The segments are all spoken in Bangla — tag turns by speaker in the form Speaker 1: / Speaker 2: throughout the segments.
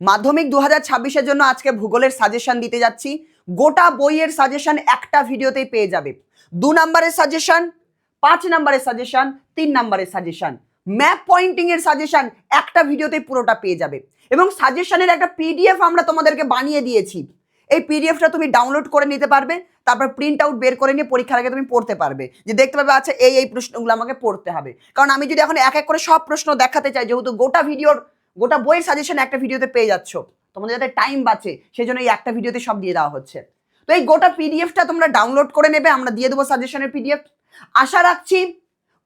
Speaker 1: মাধ্যমিক 2026-এর জন্য আজকে ভূগোলের সাজেশন দিতে যাচ্ছি। গোটা বইয়ের সাজেশন একটা ভিডিওতেই পেয়ে যাবে। 2 নম্বরের সাজেশন, 5 নম্বরের সাজেশন, 3 নম্বরের সাজেশন, ম্যাপ পয়েন্টিং এর সাজেশন একটা ভিডিওতেই পুরোটা পেয়ে যাবে। এবং সাজেশনের একটা পিডিএফ আমরা তোমাদেরকে বানিয়ে দিয়েছি। এই পিডিএফটা তুমি ডাউনলোড করে নিতে পারবে, তারপর প্রিন্ট আউট বের করে নিয়ে পরীক্ষার আগে তুমি পড়তে পারবে, যে দেখতে পাবে আচ্ছা এই প্রশ্নগুলো আমাকে পড়তে হবে। কারণ আমি যদি এখন এক এক করে সব প্রশ্ন দেখাতে চাই, যেহেতু গোটা বইয়ের সাজেশন একটা ভিডিওতে পেয়ে যাচ্ছ, তোমাদের যাতে টাইম বাঁচে সেই জন্য এই একটা ভিডিওতে সব দিয়ে দেওয়া হচ্ছে। তো এই গোটা পিডিএফটা তোমরা ডাউনলোড করে নেবে, আমরা দিয়ে দেবো সাজেশনের পিডিএফ। আশা রাখছি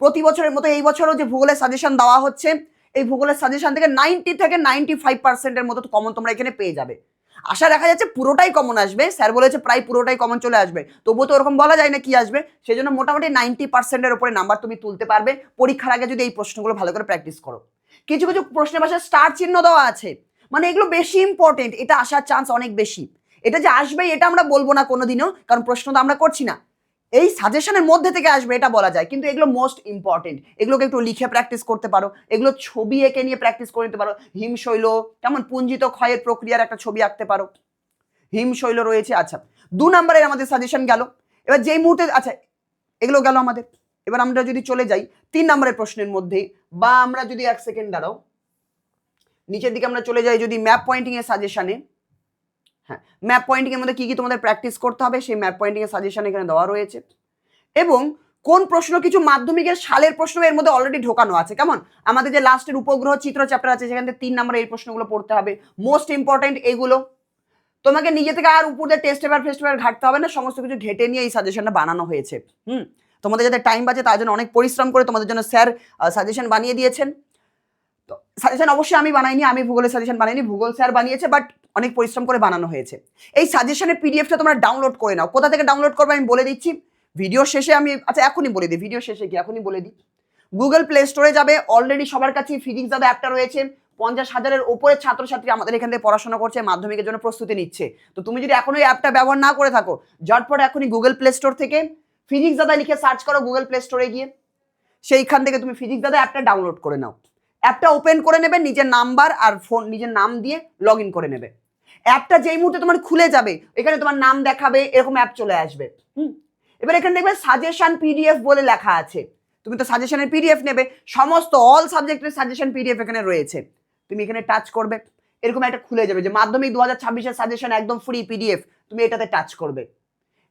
Speaker 1: প্রতি বছরের মতো এই বছরও যে ভূগোলের সাজেশন দেওয়া হচ্ছে, এই ভূগোলের সাজেশন থেকে 90 থেকে 95% মতো কমন তোমরা এখানে পেয়ে যাবে। আশা রাখা যাচ্ছে পুরোটাই কমন আসবে, স্যার বলেছে প্রায় পুরোটাই কমন চলে আসবে, তবুও তো ওরকম বলা যায় না কি আসবে। সেই জন্য মোটামুটি 90%-এর উপরে নাম্বার তুমি তুলতে পারবে পরীক্ষার আগে যদি এই প্রশ্নগুলো ভালো করে প্র্যাকটিস করো। কিছু কিছু প্রশ্নের পাশে স্টার চিহ্ন দেওয়া আছে, মানে এগুলো বেশি ইম্পর্টেন্ট, এটা আসার চান্স অনেক বেশি। এটা যে আসবেই এটা আমরা বলবো না কোনোদিনও, কারণ প্রশ্ন তো আমরা করছি না, এই সাজেশনের মধ্যে থেকে আসবে এটা বলা যায়, কিন্তু এগুলো মোস্ট ইম্পর্টেন্ট। এগুলোকে একটু লিখে প্র্যাকটিস করতে পারো, এগুলো ছবি এঁকে নিয়ে প্র্যাকটিস করে নিতে পারো। হিমশৈল কেমন পুঞ্জিত ক্ষয়ের প্রক্রিয়ার একটা ছবি আঁকতে পারো, হিমশৈল রয়েছে। আচ্ছা 2 নম্বরের আমাদের সাজেশন গেল। এবার যেই মুহূর্তে আচ্ছা এগুলো গেল আমাদের, এবার আমরা যদি চলে যাই 3 নম্বরের প্রশ্নের মধ্যে, বা আমরা যদি 1 সেকেন্ড দাঁড়াও, নিচের দিকে আমরা চলে যাই যদি ম্যাপ পয়েন্টিং এর সাজেশনে। হ্যাঁ, ম্যাপ পয়েন্টিং এর মধ্যে কি কি তোমাদের প্র্যাকটিস করতে হবে সেই ম্যাপ পয়েন্টিং এর সাজেশন এখানে দেওয়া রয়েছে। এবং কোন প্রশ্ন, কিছু মাধ্যমিকের সালের প্রশ্ন এর মধ্যে অলরেডি ঢোকানো আছে। কেমন আমাদের যে লাস্টের উপগ্রহ চিত্র চ্যাপ্টার আছে সেখান থেকে 3 নম্বরে এই প্রশ্নগুলো পড়তে হবে, মোস্ট ইম্পর্টেন্ট এগুলো। তোমাকে নিজে থেকে আর উপর দিয়ে টেস্ট পেপার ঘাটতে হবে না, সমস্ত কিছু ঘেটে নিয়ে এই সাজেশনটা বানানো হয়েছে। তোমাদের যাতে টাইম বাঁচে তার জন্য অনেক পরিশ্রম করে তোমাদের জন্য স্যার সাজেশন বানিয়ে দিয়েছেন। তো সাজেশন অবশ্যই আমি বানাইনি, আমি ভূগোলের সাজেশন বানাইনি, ভূগোল স্যার বানিয়েছে, বাট অনেক পরিশ্রম করে বানানো হয়েছে। এই সাজেশনের পিডিএফটা তোমরা ডাউনলোড করে নাও। কোথা থেকে ডাউনলোড করবে আমি বলে দিচ্ছি ভিডিও শেষে। আমি আচ্ছা এখনই বলে দিই, ভিডিও শেষে কি এখনই বলে দিই। গুগল প্লে স্টোরে যাবে, অলরেডি সবার কাছে ফিজিক্স দাদা অ্যাপটা রয়েছে। 50,000-এর উপরে ছাত্রছাত্রী আমাদের এখান থেকে পড়াশোনা করছে, মাধ্যমিকের জন্য প্রস্তুতি নিচ্ছে। তো তুমি যদি এখনো এই অ্যাপটা ব্যবহার না করে থাকো, ঝটপট এখনই গুগল প্লে স্টোর থেকে ফিজিক্স দাদা লিখে সার্চ করো গুগল প্লে স্টোরে গিয়ে, সেইখান থেকে তুমি ফিজিক্স দাদা অ্যাপটা ডাউনলোড করে নাও। অ্যাপটা ওপেন করে নেবে, নিজের নাম্বার আর ফোন নিজের নাম দিয়ে লগ ইন করে নেবে। অ্যাপটা যেই মুহূর্তে তোমার খুলে যাবে, এখানে তোমার নাম দেখাবে, এরকম অ্যাপ চলে আসবে। এবার এখানে দেখবে সাজেশন পিডিএফ বলে লেখা আছে, তুমি তো সাজেশনের পিডিএফ নেবে, সমস্ত অল সাবজেক্টের সাজেশন পিডিএফ এখানে রয়েছে। তুমি এখানে টাচ করবে, এরকম একটা খুলে যাবে যে মাধ্যমিক 2026-এর সাজেশন একদম ফ্রি পিডিএফ, তুমি এটাতে টাচ করবে।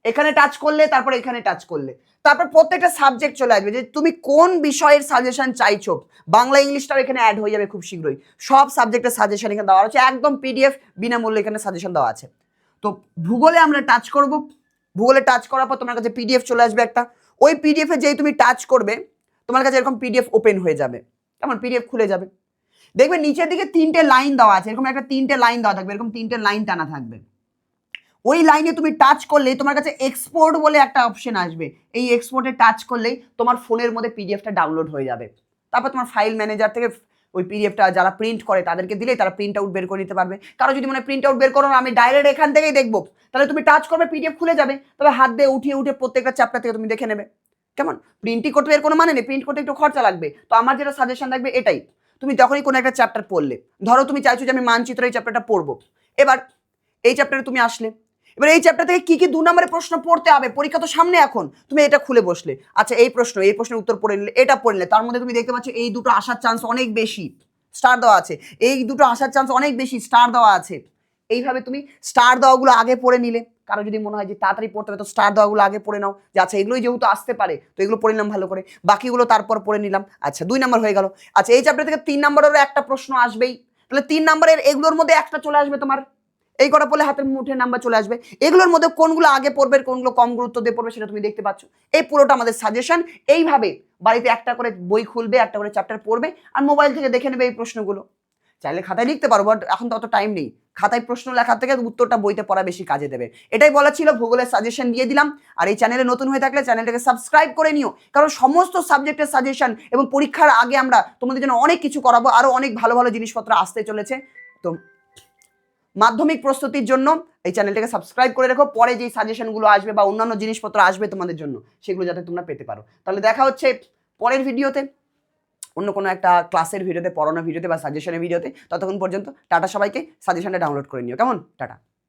Speaker 1: এখানে টাচ করলে তারপর এখানে টাচ করলে তারপর প্রত্যেকটা সাবজেক্ট চলে আসবে যে তুমি কোন বিষয়ের সাজেশন চাইছো। বাংলা ইংলিশটাও এখানে অ্যাড হয়ে যাবে খুব শীঘ্রই। সব সাবজেক্টের সাজেশন এখানে দেওয়া আছে, একদম পিডিএফ বিনামূল্যে এখানে সাজেশন দেওয়া আছে। তো ভূগোলে আমরা টাচ করব, ভূগোলে টাচ করার পর তোমার কাছে পিডিএফ চলে আসবে একটা। ওই পিডিএফে যেই তুমি টাচ করবে তোমার কাছে এরকম পিডিএফ ওপেন হয়ে যাবে, কেমন পিডিএফ খুলে যাবে। দেখবে নিচের দিকে 3টে লাইন দেওয়া আছে, এরকম একটা 3টে লাইন দেওয়া থাকবে, এরকম 3টে লাইন টানা থাকবে। ওই লাইনে তুমি টাচ করলে তোমার কাছে এক্সপোর্ট বলে একটা অপশন আসবে, এই এক্সপোর্টে টাচ করলেই তোমার ফোনের মধ্যে পিডিএফটা ডাউনলোড হয়ে যাবে। তারপর তোমার ফাইল ম্যানেজার থেকে ওই পিডিএফটা যারা প্রিন্ট করে তাদেরকে দিলেই তারা প্রিন্ট আউট বের করে নিতে পারবে। কারো যদি মানে প্রিন্ট আউট বের করো আমি ডাইরেক্ট এখান থেকেই দেখবো, তাহলে তুমি টাচ করবে পিডিএফ খুলে যাবে, তবে হাত দিয়ে উঠিয়ে প্রত্যেকটা চ্যাপ্টার থেকে তুমি দেখে নেবে। কেমন প্রিন্টই করতে এর কোনো মানে নেই, প্রিন্ট করতে একটু খরচা লাগবে। তো আমার যেটা সাজেশন থাকবে এটাই, তুমি যখনই কোনো একটা চ্যাপ্টার পড়লে, ধরো তুমি চাইছো যে আমি মানচিত্র এই চ্যাপ্টারটা পড়বো, এবার এই চ্যাপ্টারে তুমি আসলে, এবার এই চ্যাপ্টার থেকে কি কি 2 নম্বরের প্রশ্ন পড়তে হবে, পরীক্ষা তো সামনে, এখন তুমি এটা খুলে বসলে, আচ্ছা এই প্রশ্নের উত্তর পড়ে নিলে, এটা পড়ে নিলে, তার মধ্যে তুমি দেখতে পাচ্ছ এই দুটো আসার চান্স অনেক বেশি, স্টার দেওয়া আছে, এই দুটো আসার চান্স অনেক বেশি, স্টার দেওয়া আছে। এইভাবে তুমি স্টার দেওয়াগুলো আগে পড়ে নিলে, কারো যদি মনে হয় যে তাড়াতাড়ি পড়তে হবে তো স্টার দেওয়াগুলো আগে পড়ে নাও, যে আচ্ছা এগুলোই যেহেতু আসতে পারে তো এগুলো পড়ে নিলাম ভালো করে, বাকিগুলো তারপর পড়ে নিলাম। আচ্ছা 2 নম্বর হয়ে গেল। আচ্ছা এই চ্যাপ্টার থেকে 3 নম্বরেরও একটা প্রশ্ন আসবেই, তাহলে 3 নম্বরের এগুলোর মধ্যে একটা চলে আসবে তোমার, এই কটা পড়লে হাতের মুঠে নাম্বার চলে আসবে। এগুলোর মধ্যে কোনগুলো আগে পড়বে কোনগুলো কম গুরুত্ব দিয়ে পড়বে সেটা তুমি দেখতে পাচ্ছ। এই পুরোটা আমাদের সাজেশন। এইভাবে বাড়িতে একটা করে বই খুলবে, একটা করে চ্যাপ্টার পড়বে, আর মোবাইল থেকে দেখে নেবে এই প্রশ্নগুলো। চাইলে খাতায় লিখতে পারো, বাট এখন তো অত টাইম নেই, খাতায় প্রশ্ন লেখার থেকে উত্তরটা বইতে পড়া বেশি কাজে দেবে। এটাই বলা ছিল, ভূগোলের সাজেশন দিয়ে দিলাম। আর এই চ্যানেলে নতুন হয়ে থাকলে চ্যানেলটাকে সাবস্ক্রাইব করে নিও, কারণ সমস্ত সাবজেক্টের সাজেশন এবং পরীক্ষার আগে আমরা তোমাদের জন্য অনেক কিছু করাবো, আরো অনেক ভালো ভালো জিনিসপত্র আসতে চলেছে। তো মাধ্যমিক প্রস্তুতির জন্য এই চ্যানেলটাকে সাবস্ক্রাইব করে রেখো, পরে যেই সাজেশনগুলো আসবে বা অন্যান্য জিনিসপত্র আসবে তোমাদের জন্য সেগুলো যাতে তোমরা পেতে পারো। তাহলে দেখা হচ্ছে পরের ভিডিওতে। অন্য কোনো একটা ক্লাসের ভিডিওতে, পড়ানোর ভিডিওতে বা সাজেশনের ভিডিওতে। ততক্ষণ পর্যন্ত টাটা সবাইকে, সাজেশনটা ডাউনলোড করে নিও, কেমন? টাটা।